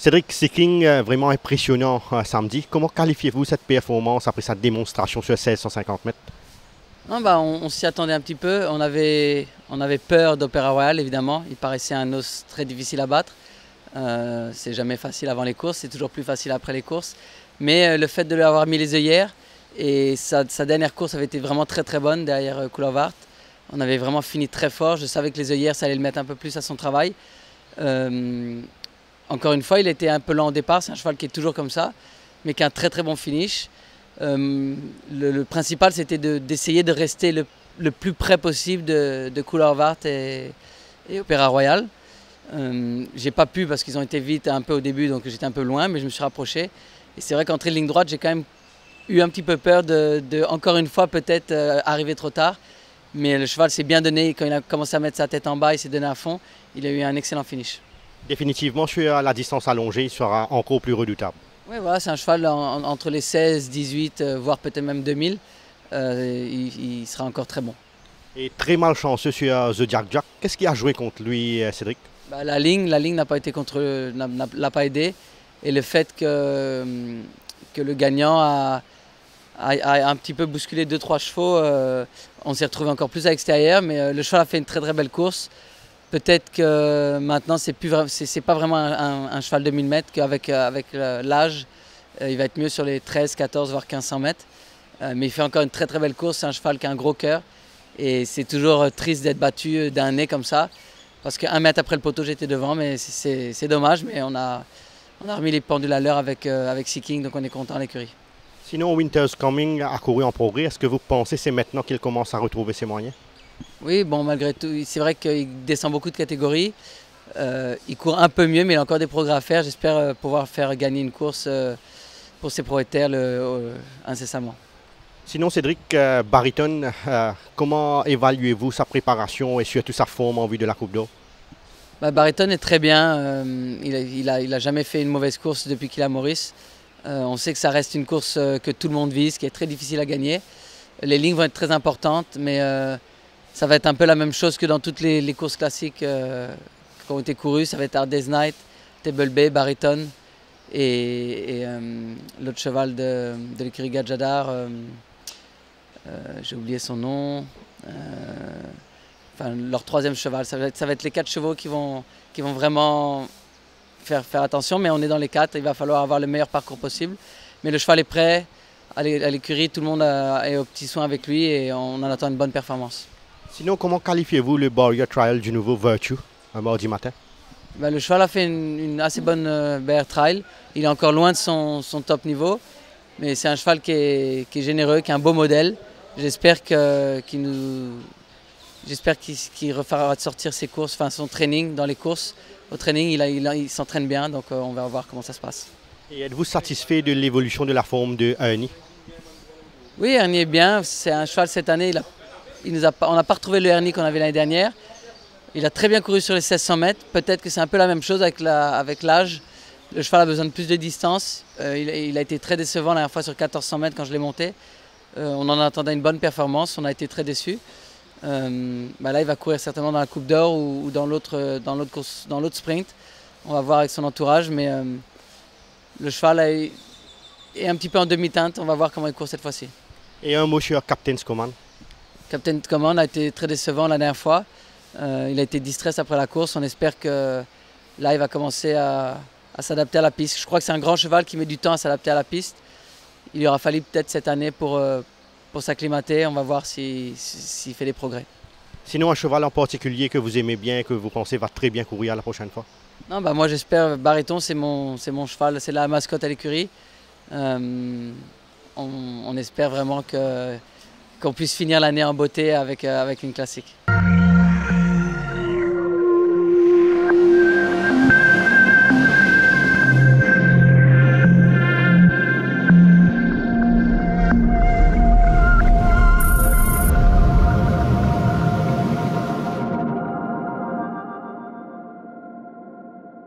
Cédric Seeking, vraiment impressionnant samedi. Comment qualifiez-vous cette performance après sa démonstration sur 1650 mètres? Non, on s'y attendait un petit peu. On avait peur d'Opéra Royal, évidemment. Il paraissait un os très difficile à battre. C'est jamais facile avant les courses, c'est toujours plus facile après les courses. Mais le fait de lui avoir mis les œillères et sa dernière course avait été vraiment très très bonne derrière Couleuvart. On avait vraiment fini très fort. Je savais que les œillères, ça allait le mettre un peu plus à son travail. Encore une fois, il était un peu lent au départ. C'est un cheval qui est toujours comme ça, mais qui a un très très bon finish. Le principal, c'était d'essayer de rester le plus près possible de Couleuvart et Opéra Royal. J'ai pas pu parce qu'ils ont été vite un peu au début, donc j'étais un peu loin, mais je me suis rapproché. Et c'est vrai qu'entrée de ligne droite, j'ai quand même eu un petit peu peur de encore une fois, peut-être arriver trop tard. Mais le cheval s'est bien donné. Quand il a commencé à mettre sa tête en bas, il s'est donné à fond. Il a eu un excellent finish. Définitivement, sur la distance allongée, il sera encore plus redoutable. Oui, voilà, c'est un cheval entre les 16, 18, voire peut-être même 2000. Il sera encore très bon. Et très malchanceux sur The Jack Jack. Qu'est-ce qui a joué contre lui, Cédric? La ligne n'a pas été l'a pas aidé. Et le fait que le gagnant a un petit peu bousculé 2-3 chevaux, on s'est retrouvé encore plus à l'extérieur. Mais le cheval a fait une très très belle course. Peut-être que maintenant, c'est pas vraiment un cheval de 1000 mètres, qu'avec l'âge, il va être mieux sur les 13, 14, voire 1500 mètres. Mais il fait encore une très très belle course. C'est un cheval qui a un gros cœur. Et c'est toujours triste d'être battu d'un nez comme ça. Parce qu'un mètre après le poteau, j'étais devant. Mais c'est dommage. Mais on a remis les pendules à l'heure avec Seeking. Donc on est content à l'écurie. Sinon, Winter's Coming a couru en progrès. Est-ce que vous pensez que c'est maintenant qu'il commence à retrouver ses moyens? Oui, bon, malgré tout, c'est vrai qu'il descend beaucoup de catégories. Il court un peu mieux, mais il a encore des progrès à faire. J'espère pouvoir faire gagner une course pour ses propriétaires incessamment. Sinon, Cédric, Barryton, comment évaluez-vous sa préparation et surtout sa forme en vue de la Coupe d'Or? Barryton est très bien. Il a jamais fait une mauvaise course depuis qu'il a Maurice. On sait que ça reste une course que tout le monde vise, qui est très difficile à gagner. Les lignes vont être très importantes, mais ça va être un peu la même chose que dans toutes les courses classiques qui ont été courues. Ça va être Hard Day's Night, Table Bay, Barryton et l'autre cheval de l'écurie Gadjadar. J'ai oublié son nom. Enfin, leur troisième cheval. Ça va être les 4 chevaux qui vont vraiment faire attention. Mais on est dans les 4. Il va falloir avoir le meilleur parcours possible. Mais le cheval est prêt. À l'écurie, tout le monde est aux petits soins avec lui et on en attend une bonne performance. Sinon, comment qualifiez-vous le Barrier Trial du nouveau Virtue un mardi matin? Le cheval a fait une assez bonne Bear Trial. Il est encore loin de son top niveau, mais c'est un cheval qui est généreux, qui est un beau modèle. J'espère qu'il refera sortir ses courses, enfin son training dans les courses. Au training, il s'entraîne bien, donc on va voir comment ça se passe. Et êtes-vous satisfait de l'évolution de la forme de Ernie? Oui, Ernie est bien. C'est un cheval cette année. On n'a pas retrouvé le Ernie qu'on avait l'année dernière. Il a très bien couru sur les 1600 mètres. Peut-être que c'est un peu la même chose avec l'âge. Le cheval a besoin de plus de distance. Il a été très décevant la dernière fois sur 1400 mètres quand je l'ai monté. On en attendait une bonne performance. On a été très déçus. Là, il va courir certainement dans la Coupe d'Or ou dans l'autre sprint. On va voir avec son entourage. Mais le cheval est un petit peu en demi-teinte. On va voir comment il court cette fois-ci. Et un mot sur Captain's Command? Captain Command a été très décevant la dernière fois. Il a été distrait après la course. On espère que là, il va commencer à s'adapter à la piste. Je crois que c'est un grand cheval qui met du temps à s'adapter à la piste. Il lui aura fallu peut-être cette année pour s'acclimater. On va voir s'il fait des progrès. Sinon, un cheval en particulier que vous aimez bien, que vous pensez va très bien courir la prochaine fois? Non, moi, j'espère. Barryton, c'est mon cheval. C'est la mascotte à l'écurie. On espère vraiment qu'on puisse finir l'année en beauté avec une classique.